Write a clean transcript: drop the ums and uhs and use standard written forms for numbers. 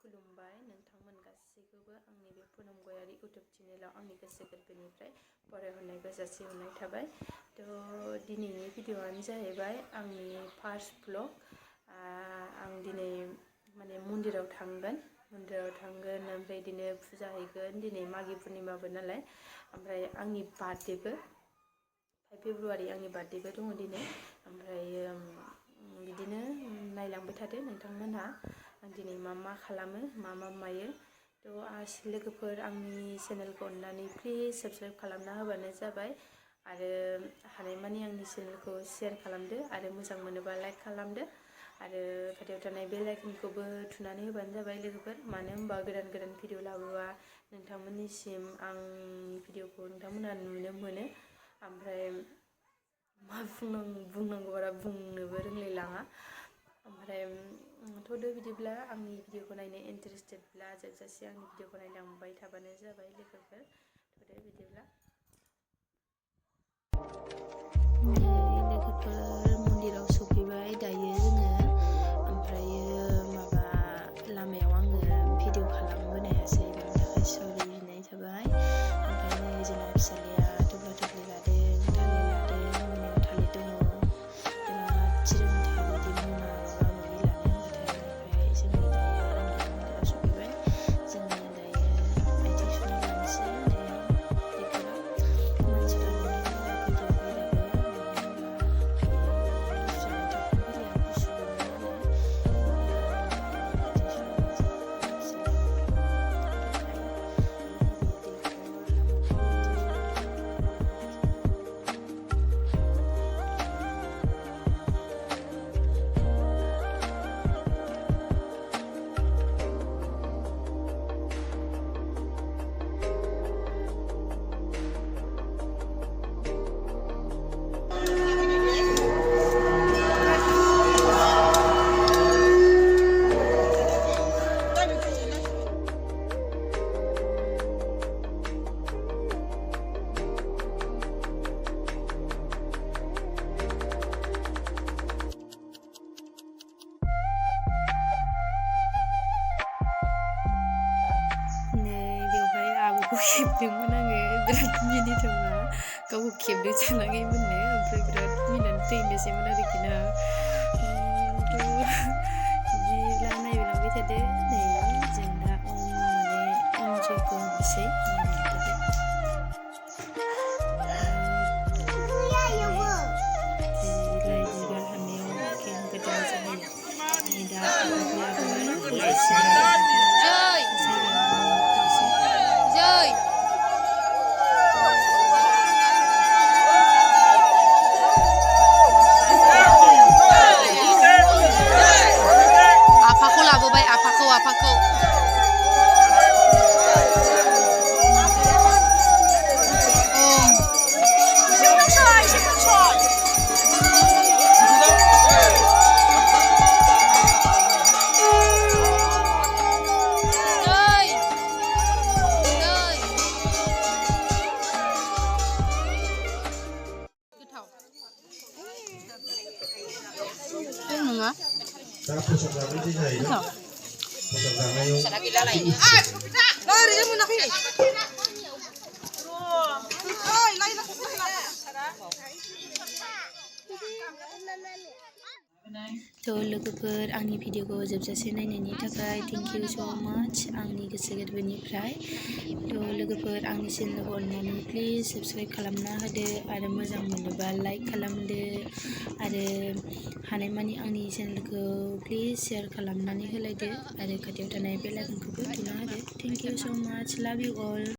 खुलुमबाय नोंथांमोन गासैखौबो आंनि बे पवदव इउट्यूब चेनेलाव आंनि गोसो गोरबोनिफ्राय बरायहरनायखौ जासिहरनाय थाबाय। दिनैनि भिडिअ'आनो जाहैबाय आंनि फार्स्ट ब्लग। आं दिनै माने मन्दिराव थांगोन ओमफ्राय दिनै फुजा हैगोन। दिनै मागि पुर्णिमाबो नालाय, ओमफ्राय आंनि बार्थडेबो 5 फेब्रुवारि आंनि बार्थडेबो दङ दिनै। ओमफ्राय बिदिनो नायलांबाय थादो नोंथांमोनहा आं दिनै मा खालामो मा मायो। लोगोफोर आंनि चेनेलखौ अननानै प्लिज साबस्क्राइब खालामना होबानो जाबाय आरो हानायमानि आंनि चेनेलखौ शेयार खालामदो आरो मोजां मोनोबा लाइक खालामदो आरो खाथियाव थानाय बेल आइकनखौबो थुनानै होबानो जाबाय लोगोफोर। मानो होनबा गोदान गोदान भिडिअ लाबोबा नोंथांमोननिसिम आंनि भिडिअखौ नोंथांमोनहा नुनो मोनो। ओमफ्राय मा बुंनांगौ बारा बुंनोबो रोंलायलाङा। ओमफ्राय थ'दो बिदिब्ला आंनि भिडिअखौ नायनो इन्टारेस्टेडब्ला जोबजासे आंनि भिडिअखौ नायलांबाय थाबानो जाबाय लोगोफोर। थ'दो बिदिब्ला लोगोफोर मन्दिराव सफैबाय दायो जोङो। ओमफ्रायो लामायाव आङो भिडिअ खालामबोनो हायासै, बेनि थाखाय सरि बिनाय जाबाय। ओमफ्राय जोंना फिसालाया थफ्ला थफ्लि लादों, थालिर लादों, मोनायाव थालिर दङ बिराद चिरौथा बिदि मना माबा लानो होनबाथाय। ओमफ्राय जोङो दायो मन्दिराव सफैबाय। जोङो दायो आथिं सुना लानोसै दैयाव दैखराव। मानसिफ्रा नुनाय नंला भिडिअ फैबाबो, खेबदोंमोन आङो बिराद मिनिथावना, गावखौ खेबदों सानाखैमोननो। ओमफ्राय बिराद मिनिनानै थैनोसैमोन आरोखि ना। बिदि नायलांबाय थादो। नै जों दा जयग' होनोसै। लाइ बिबार हाननायाव गोदान जाहैयो। दा आफाखौ लाबोबाय, आफाखौ दा फोसाबजानायदि जायोना फोसाबजानायाव लोगोफोर आंनि भिडिअखौ जोबजासे नायनायनि थाखाय थेंक इउ स' माच आंनि गोसो गोरबोनिफ्राय। लोगोफोर आंनि चेनेलखौ अननानै प्लिज साबस्क्राइब खालामना होदो आरो मोजां मोनोबा लाइक खालामदो आरो हानायमानि आंनि चेनेलखौ प्लिज शेयार खालामनानै होलायदो आरो खाथियाव थानाय बेल आइकनखौबो थुना होदो। थेंक इउ स' माच, लाभ इउ अल।